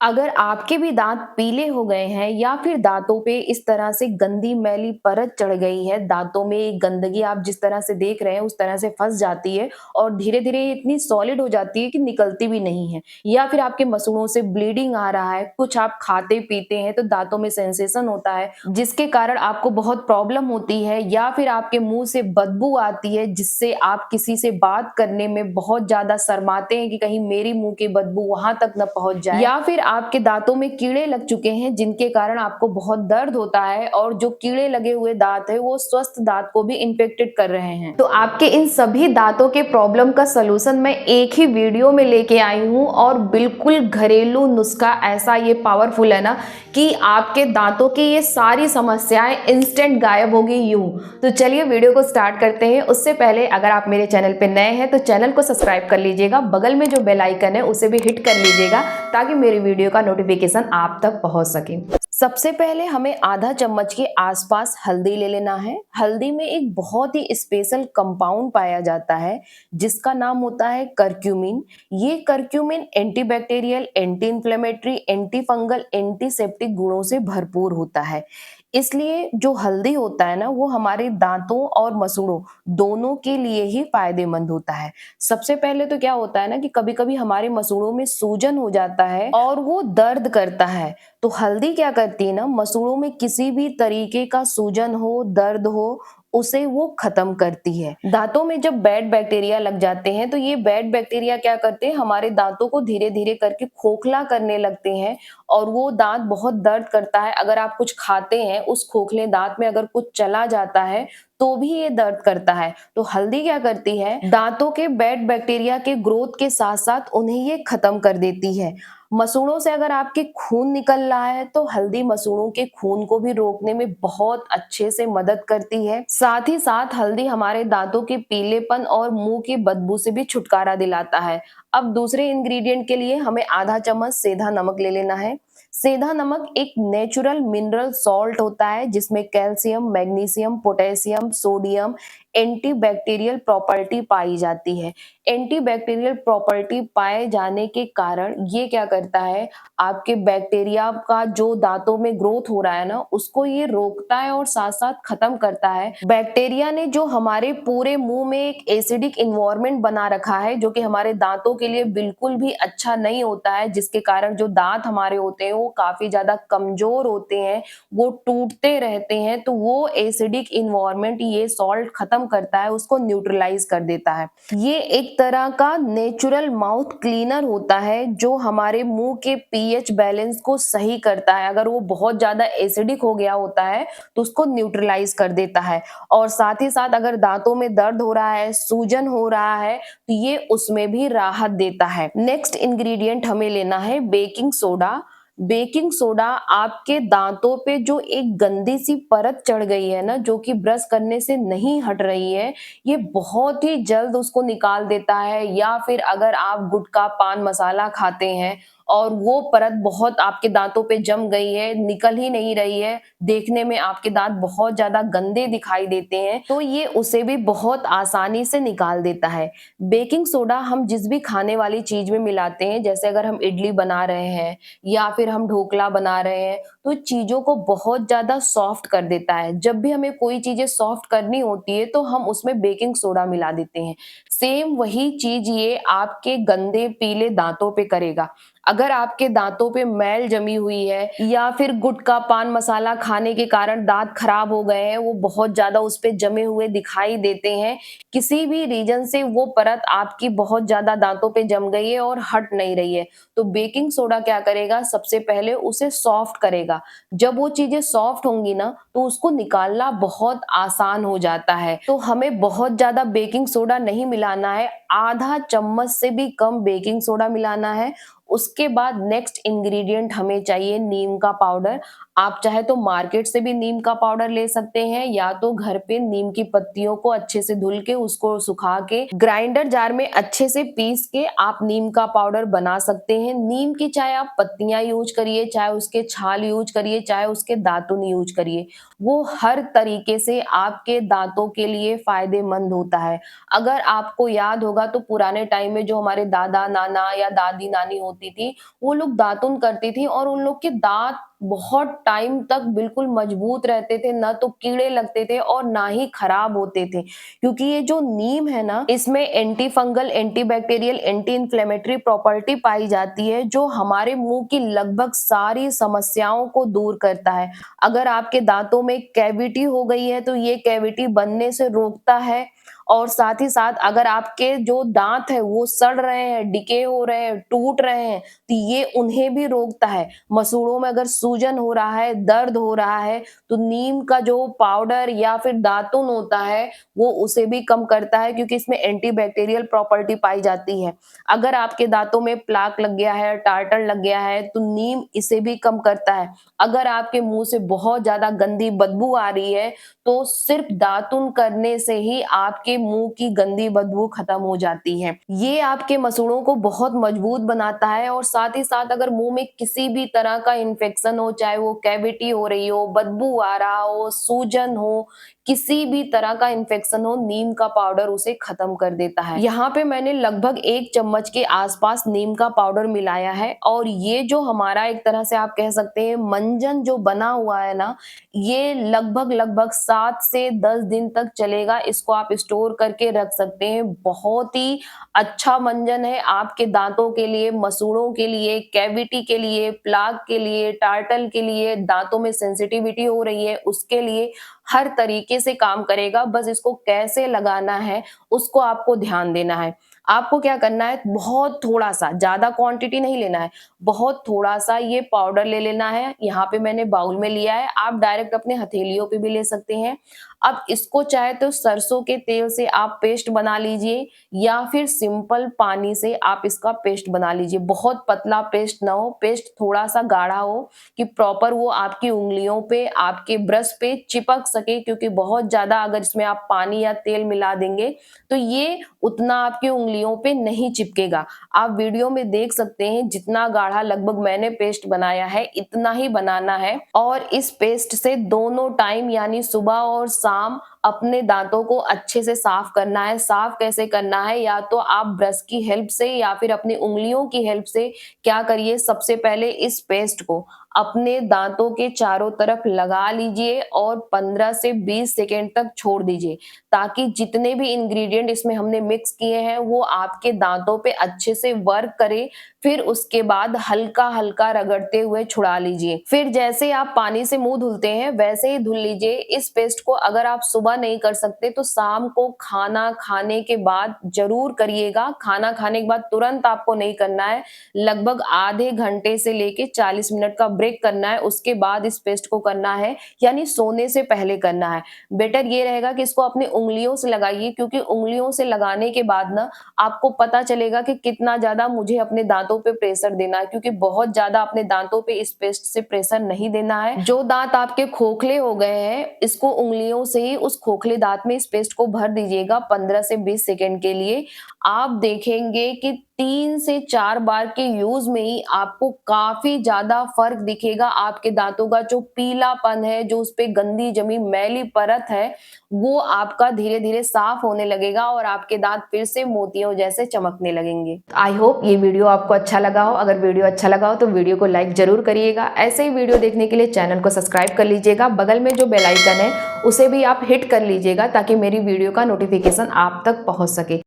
अगर आपके भी दांत पीले हो गए हैं या फिर दांतों पे इस तरह से गंदी मैली परत चढ़ गई है, दांतों में एक गंदगी आप जिस तरह से देख रहे हैं उस तरह से फंस जाती है और धीरे-धीरे ये इतनी सॉलिड हो जाती है कि निकलती भी नहीं है, या फिर आपके मसूड़ों से ब्लीडिंग आ रहा है, कुछ आप खाते-पीते हैं तो दांतों में सेंसेशन होता है, जिसके कारण आपको बहुत प्रॉब्लम होती है, या फिर आपके मुँह से बदबू आती है जिससे आप किसी से बात करने में बहुत ज़्यादा शर्माते हैं कि कहीं मेरी मुँह की बदबू वहाँ तक ना पहुँच जाए, या फिर आपके दांतों में कीड़े लग चुके हैं जिनके कारण आपको बहुत दर्द होता है और जो कीड़े लगे हुए दांत है वो स्वस्थ दांत को भी इन्फेक्टेड कर रहे हैं। तो आपके इन सभी दांतों के प्रॉब्लम का सलूशन मैं एक ही वीडियो में लेके आई हूँ और बिल्कुल घरेलू नुस्खा ऐसा ये पावरफुल है ना कि आपके दांतों की ये सारी समस्याएं इंस्टेंट गायब होगी यूं। तो चलिए वीडियो को स्टार्ट करते हैं। उससे पहले अगर आप मेरे चैनल पे नए हैं तो चैनल को सब्सक्राइब कर लीजिएगा, बगल में जो बेल आइकन है उसे भी हिट कर लीजिएगा ताकि मेरी वीडियो का नोटिफिकेशन आप तक पहुंच सके। सबसे पहले हमें आधा चम्मच के आसपास हल्दी ले लेना है। हल्दी में एक बहुत ही स्पेशल कंपाउंड पाया जाता है जिसका नाम होता है करक्यूमिन। ये curcumin antibacterial, anti inflammatory, anti fungal, antiseptic गुणों से भरपूर होता है। इसलिए जो हल्दी होता है ना वो हमारे दांतों और मसूड़ों दोनों के लिए ही फायदेमंद होता है। सबसे पहले तो क्या होता है ना कि कभी-कभी हमारे मसूड़ों में सूजन हो जाता है और वो दर्द करता है। तो हल्दी क्या करती है ना, मसूड़ों में किसी भी तरीके का सूजन हो, दर्द हो, उसे वो खत्म करती है। दांतों में जब बैड बैक्टीरिया लग जाते हैं तो ये बैड बैक्टीरिया क्या करते हैं, हमारे दांतों को धीरे-धीरे करके खोखला करने लगते हैं और वो दांत बहुत दर्द करता है। अगर आप कुछ खाते हैं, उस खोखले दांत में अगर कुछ चला जाता है तो भी ये दर्द करता है। तो हल्दी क्या करती है, दांतों के बैड बैक्टीरिया के ग्रोथ के साथ-साथ उन्हें ये खत्म कर देती है। मसूड़ों से अगर आपके खून निकल रहा है तो हल्दी मसूड़ों के खून को भी रोकने में बहुत अच्छे से मदद करती है। साथ ही साथ हल्दी हमारे दांतों के पीलेपन और मुंह की बदबू से भी छुटकारा दिलाता है। अब दूसरे इंग्रेडिएंट के लिए हमें आधा चम्मच सेंधा नमक ले लेना है। सेंधा नमक एक नेचुरल मिनरल सॉल्ट होता है जिसमें calcium, magnesium, potassium, sodium, antibacterial property पाई जाती है। एंटीबैक्टीरियल प्रॉपर्टी पाए जाने के कारण ये क्या करता है, आपके बैक्टीरिया का जो दांतों में ग्रोथ हो रहा है ना उसको ये रोकता है और साथ साथ खत्म करता है। बैक्टीरिया ने जो हमारे पूरे मुंह में एक एसिडिक इन्वायरमेंट बना रखा है जो कि हमारे दांतों के लिए बिल्कुल भी अच्छा नहीं होता है, जिसके कारण जो दांत हमारे होते हैं वो काफी ज्यादा कमजोर होते हैं, वो टूटते रहते हैं। तो वो एसिडिक इन्वायरमेंट ये सॉल्ट खत्म करता है, उसको न्यूट्रलाइज कर देता है। ये एक तरह का नेचुरल माउथ क्लीनर होता है जो हमारे मुंह के पीएच बैलेंस को सही करता है। अगर वो बहुत ज्यादा एसिडिक हो गया होता है तो उसको न्यूट्रलाइज कर देता है। और साथ ही साथ अगर दांतों में दर्द हो रहा है, सूजन हो रहा है, तो ये उसमें भी राहत देता है। नेक्स्ट इंग्रेडिएंट हमें लेना है बेकिंग सोडा। बेकिंग सोडा आपके दांतों पे जो एक गंदी सी परत चढ़ गई है ना, जो कि ब्रश करने से नहीं हट रही है, ये बहुत ही जल्द उसको निकाल देता है। या फिर अगर आप गुटखा, पान मसाला खाते हैं और वो परत बहुत आपके दांतों पे जम गई है, निकल ही नहीं रही है, देखने में आपके दांत बहुत ज्यादा गंदे दिखाई देते हैं, तो ये उसे भी बहुत आसानी से निकाल देता है। बेकिंग सोडा हम जिस भी खाने वाली चीज में मिलाते हैं, जैसे अगर हम इडली बना रहे हैं या फिर हम ढोकला बना रहे हैं, तो चीजों को बहुत ज्यादा सॉफ्ट कर देता है। जब भी हमें कोई चीजें सॉफ्ट करनी होती है तो हम उसमें बेकिंग सोडा मिला देते हैं। सेम वही चीज ये आपके गंदे पीले दांतों पे करेगा। अगर आपके दांतों पे मैल जमी हुई है या फिर गुटखा, पान मसाला खाने के कारण दांत खराब हो गए हैं, वो बहुत ज्यादा उस पे जमे हुए दिखाई देते हैं, किसी भी रीजन से वो परत आपकी बहुत ज्यादा दांतों पे जम गई है और हट नहीं रही है, तो बेकिंग सोडा क्या करेगा, सबसे पहले उसे सॉफ्ट करेगा। जब वो चीजें सॉफ्ट होंगी ना तो उसको निकालना बहुत आसान हो जाता है। तो हमें बहुत ज्यादा बेकिंग सोडा नहीं मिलाना है, आधा चम्मच से भी कम बेकिंग सोडा मिलाना है। उसके बाद नेक्स्ट इंग्रेडिएंट हमें चाहिए नीम का पाउडर। आप चाहे तो मार्केट से भी नीम का पाउडर ले सकते हैं या तो घर पे नीम की पत्तियों को अच्छे से धुल के उसको सुखा के ग्राइंडर जार में अच्छे से पीस के आप नीम का पाउडर बना सकते हैं। नीम की चाहे आप पत्तियां यूज करिए, चाहे उसके छाल यूज करिए, चाहे उसके दातुन यूज करिए, वो हर तरीके से आपके दांतों के लिए फायदेमंद होता है। अगर आपको याद होगा तो पुराने टाइम में जो हमारे दादा नाना या दादी नानी होते होती थी, वो लोग दातुन करती थी और उन लोग के दाँत बहुत टाइम तक बिल्कुल मजबूत रहते थे, ना तो कीड़े लगते थे और ना ही खराब होते थे। क्योंकि ये जो नीम है ना, इसमें anti fungal, anti bacterial, anti inflammatory property पाई जाती है, जो हमारे मुंह की लगभग सारी समस्याओं को दूर करता है। अगर आपके दांतों में कैविटी हो गई है तो ये कैविटी बनने से रोकता है, और साथ ही साथ अगर आपके जो दांत है वो सड़ रहे हैं, डिके हो रहे हैं, टूट रहे हैं, तो ये उन्हें भी रोकता है। मसूड़ों में अगर सूजन हो रहा है, दर्द हो रहा है, तो नीम का जो पाउडर या फिर दातुन होता है वो उसे भी कम करता है, क्योंकि इसमें एंटीबैक्टीरियल प्रॉपर्टी पाई जाती है। अगर आपके दांतों में प्लाक लग गया है, टार्टर लग गया है, तो नीम इसे भी कम करता है। अगर आपके मुंह से बहुत ज्यादा गंदी बदबू आ रही है, तो सिर्फ दातुन करने से ही आपके मुंह की गंदी बदबू खत्म हो जाती है। ये आपके मसूड़ों को बहुत मजबूत बनाता है, और साथ ही साथ अगर मुंह में किसी भी तरह का इन्फेक्शन हो, चाहे वो कैविटी हो रही हो, बदबू आ रहा हो, सूजन हो, किसी भी तरह का इन्फेक्शन हो, नीम का पाउडर उसे खत्म कर देता है। यहाँ पे मैंने लगभग 1 चम्मच के आसपास नीम का पाउडर मिलाया है, और ये जो हमारा एक तरह से आप कह सकते हैं मंजन जो बना हुआ है ना, ये लगभग लगभग 7 से 10 दिन तक चलेगा। इसको आप स्टोर करके रख सकते हैं। बहुत ही अच्छा मंजन है आपके दांतों के लिए, मसूड़ों के लिए, कैविटी के लिए, प्लाक के लिए, टार्टल के लिए, दांतों में सेंसिटिविटी हो रही है उसके लिए, हर तरीके से काम करेगा। बस इसको कैसे लगाना है उसको आपको ध्यान देना है। आपको क्या करना है, बहुत थोड़ा सा, ज्यादा क्वांटिटी नहीं लेना है, बहुत थोड़ा सा ये पाउडर ले लेना है। यहाँ पे मैंने बाउल में लिया है, आप डायरेक्ट अपने हथेलियों पे भी ले सकते हैं। अब इसको चाहे तो सरसों के तेल से आप पेस्ट बना लीजिए, या फिर सिंपल पानी से आप इसका पेस्ट बना लीजिए। बहुत पतला पेस्ट ना हो, पेस्ट थोड़ा सा गाढ़ा हो, कि प्रॉपर वो आपकी उंगलियों पे, आपके ब्रश पे चिपक सके, क्योंकि बहुत ज्यादा अगर इसमें आप पानी या तेल मिला देंगे तो ये उतना आपकी उंगलियों पे नहीं चिपकेगा। आप वीडियो में देख सकते हैं जितना गाढ़ा लगभग मैंने पेस्ट बनाया है इतना ही बनाना है, और इस पेस्ट से दोनों टाइम यानी सुबह और शाम अपने दांतों को अच्छे से साफ करना है। साफ कैसे करना है, या तो आप ब्रश की हेल्प से या फिर अपनी उंगलियों की हेल्प से क्या करिए, सबसे पहले इस पेस्ट को अपने दांतों के चारों तरफ लगा लीजिए और 15 से 20 सेकेंड तक छोड़ दीजिए, ताकि जितने भी इंग्रेडिएंट इसमें हमने मिक्स किए हैं वो आपके दांतों पे अच्छे से वर्क करे। फिर उसके बाद हल्का हल्का रगड़ते हुए छुड़ा लीजिए। फिर जैसे आप पानी से मुंह धुलते हैं वैसे ही धुल लीजिए। इस पेस्ट को अगर आप सुबह नहीं कर सकते तो शाम को खाना खाने के बाद जरूर करिएगा। खाना खाने के बाद तुरंत आपको नहीं करना है, लगभग आधे घंटे से लेके 40 मिनट का ब्रेक करना है, उसके बाद इस पेस्ट को करना है, यानी सोने से पहले करना है। बेटर ये रहेगा कि इसको अपनी उंगलियों से लगाइए, क्योंकि उंगलियों से लगाने के बाद ना आपको पता चलेगा कि कितना ज्यादा मुझे अपने दांतों पे प्रेशर देना है, क्योंकि बहुत ज्यादा अपने दांतों पे इस पेस्ट से प्रेशर नहीं देना है। जो दांत आपके खोखले हो गए हैं, इसको उंगलियों से ही उस खोखले दांत में इस पेस्ट को भर दीजिएगा 15 से 20 सेकेंड के लिए। आप देखेंगे कि 3 से 4 बार के यूज में ही आपको काफी ज्यादा फर्क दिखेगा। आपके दांतों का जो पीलापन है, जो उस पे गंदी जमी मैली परत है, वो आपका धीरे धीरे साफ होने लगेगा और आपके दांत फिर से मोतियों जैसे चमकने लगेंगे। आई होप ये वीडियो आपको अच्छा लगा हो। अगर वीडियो अच्छा लगा हो तो वीडियो को लाइक जरूर करिएगा। ऐसे ही वीडियो देखने के लिए चैनल को सब्सक्राइब कर लीजिएगा। बगल में जो बेल आइकन है उसे भी आप हिट कर लीजिएगा, ताकि मेरी वीडियो का नोटिफिकेशन आप तक पहुंच सके।